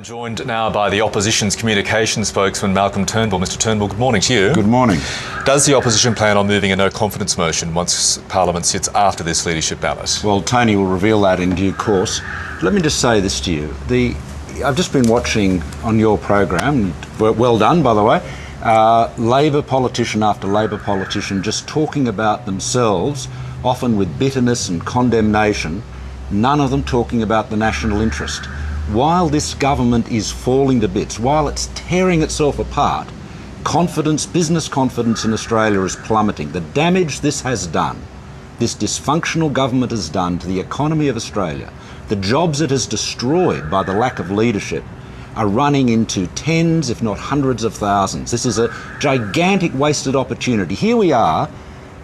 Joined now by the opposition's communications spokesman, Malcolm Turnbull. Mr Turnbull, good morning to you. Good morning. Does the opposition plan on moving a no-confidence motion once Parliament sits after this leadership ballot? Well, Tony will reveal that in due course. Let me just say this to you. I've just been watching on your program, well done by the way, Labor politician after Labor politician just talking about themselves, often with bitterness and condemnation, none of them talking about the national interest. While this government is falling to bits, while it's tearing itself apart, business confidence in Australia is plummeting. The damage this has done, this dysfunctional government has done to the economy of Australia, the jobs it has destroyed by the lack of leadership, are running into tens, if not hundreds of thousands. This is a gigantic wasted opportunity. Here we are,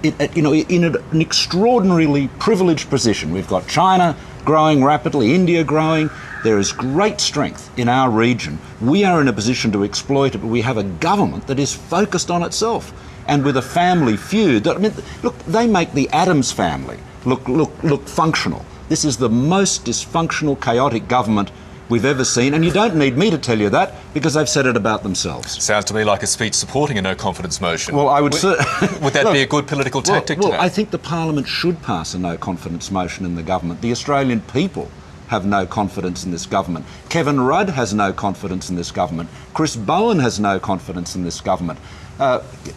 in an extraordinarily privileged position. We've got China growing rapidly, India growing. There is great strength in our region. We are in a position to exploit it, but we have a government that is focused on itself and with a family feud. Look, they make the Adams family look functional. This is the most dysfunctional, chaotic government we've ever seen, and you don't need me to tell you that because they've said it about themselves. Sounds to me like a speech supporting a no-confidence motion. Well, I would would that be a good political tactic today? Well, I think the Parliament should pass a no-confidence motion in the government. The Australian people have no confidence in this government. Kevin Rudd has no confidence in this government. Chris Bowen has no confidence in this government.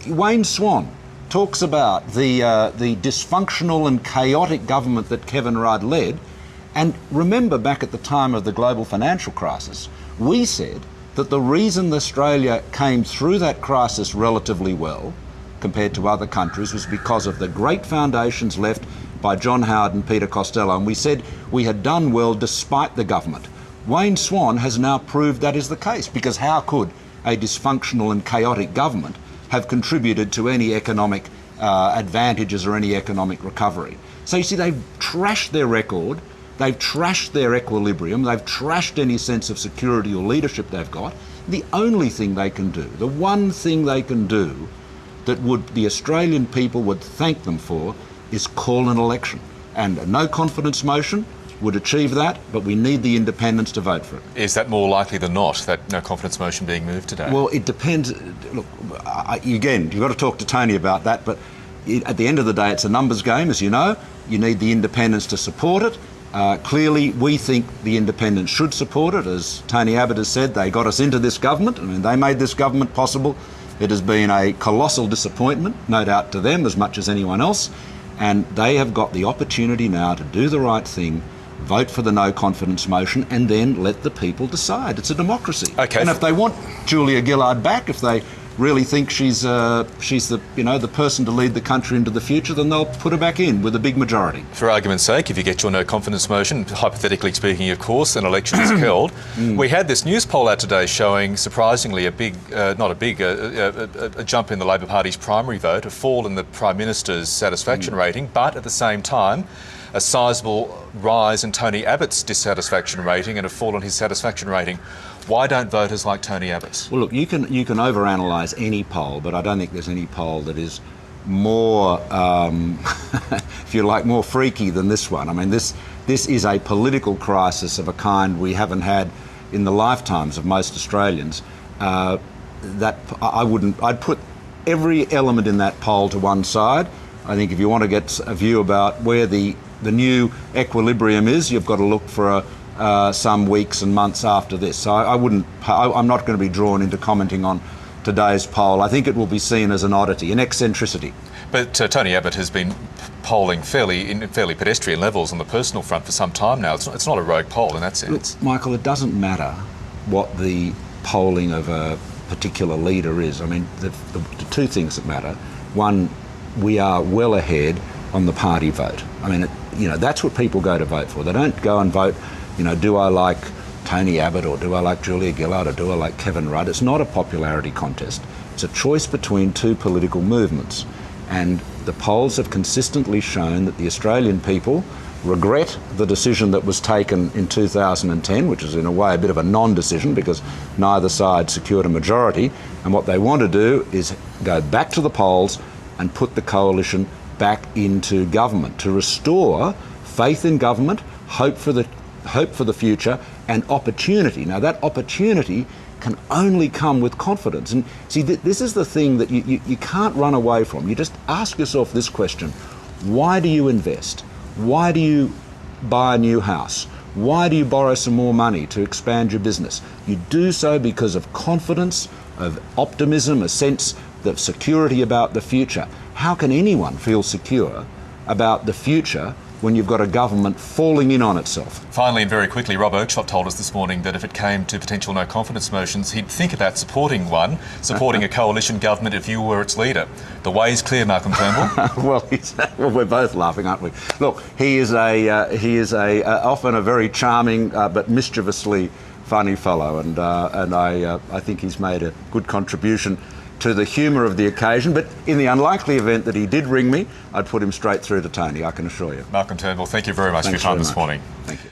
Wayne Swan talks about the dysfunctional and chaotic government that Kevin Rudd led. And remember, back at the time of the global financial crisis, we said that the reason Australia came through that crisis relatively well compared to other countries was because of the great foundations left by John Howard and Peter Costello, and we said we had done well despite the government. Wayne Swan has now proved that is the case, because how could a dysfunctional and chaotic government have contributed to any economic advantages or any economic recovery? So you see, they've trashed their record, they've trashed their equilibrium, they've trashed any sense of security or leadership they've got. The only thing they can do, the one thing they can do that the Australian people would thank them for, is call an election. And a no-confidence motion would achieve that, but we need the independents to vote for it. Is that more likely than not, that no-confidence motion being moved today? Well, it depends. Look, again, you've got to talk to Tony about that, but at the end of the day, it's a numbers game, as you know. You need the independents to support it. Clearly, we think the independents should support it. As Tony Abbott has said, they got us into this government. I mean, they made this government possible. It has been a colossal disappointment, no doubt to them as much as anyone else. And they have got the opportunity now to do the right thing, vote for the no-confidence motion, and then let the people decide. It's a democracy. Okay. And if they want Julia Gillard back, if they really think she's the person to lead the country into the future, then they'll put her back in with a big majority. For argument's sake, if you get your no-confidence motion, hypothetically speaking, of course, an election is held. We had this news poll out today showing, surprisingly, a jump in the Labor Party's primary vote, a fall in the Prime Minister's satisfaction rating, but at the same time, a sizable rise in Tony Abbott's dissatisfaction rating and a fall in his satisfaction rating. Why don't voters like Tony Abbott? Well, look, you can overanalyse any poll, but I don't think there's any poll that is more, if you like, more freaky than this one. I mean, this is a political crisis of a kind we haven't had in the lifetimes of most Australians. I'd put every element in that poll to one side. I think if you want to get a view about where the new equilibrium is, you've got to look for some weeks and months after this. So I'm not going to be drawn into commenting on today's poll. I think it will be seen as an oddity, an eccentricity. But Tony Abbott has been polling in fairly pedestrian levels on the personal front for some time now. It's not a rogue poll in that sense. Look, Michael, it doesn't matter what the polling of a particular leader is. I mean, the two things that matter. One, we are well ahead on the party vote. I mean, that's what people go to vote for. They don't go and vote, do I like Tony Abbott or do I like Julia Gillard or do I like Kevin Rudd? It's not a popularity contest. It's a choice between two political movements. And the polls have consistently shown that the Australian people regret the decision that was taken in 2010, which is in a way a bit of a non-decision because neither side secured a majority. And what they want to do is go back to the polls and put the coalition back into government to restore faith in government, hope for the future, and opportunity. Now, that opportunity can only come with confidence. And see, this is the thing that you can't run away from. You just ask yourself this question: why do you invest? Why do you buy a new house? Why do you borrow some more money to expand your business? You do so because of confidence, of optimism, a sense of security about the future. How can anyone feel secure about the future when you've got a government falling in on itself? Finally, and very quickly, Rob Oakeshott told us this morning that if it came to potential no confidence motions, he'd think about supporting a coalition government if you were its leader. The way is clear, Malcolm Turnbull. Well, we're both laughing, aren't we? Look, he is often a very charming but mischievously funny fellow, and I think he's made a good contribution to the humour of the occasion. But in the unlikely event that he did ring me, I'd put him straight through to Tony, I can assure you. Malcolm Turnbull, thank you very much for your time this morning. Thank you.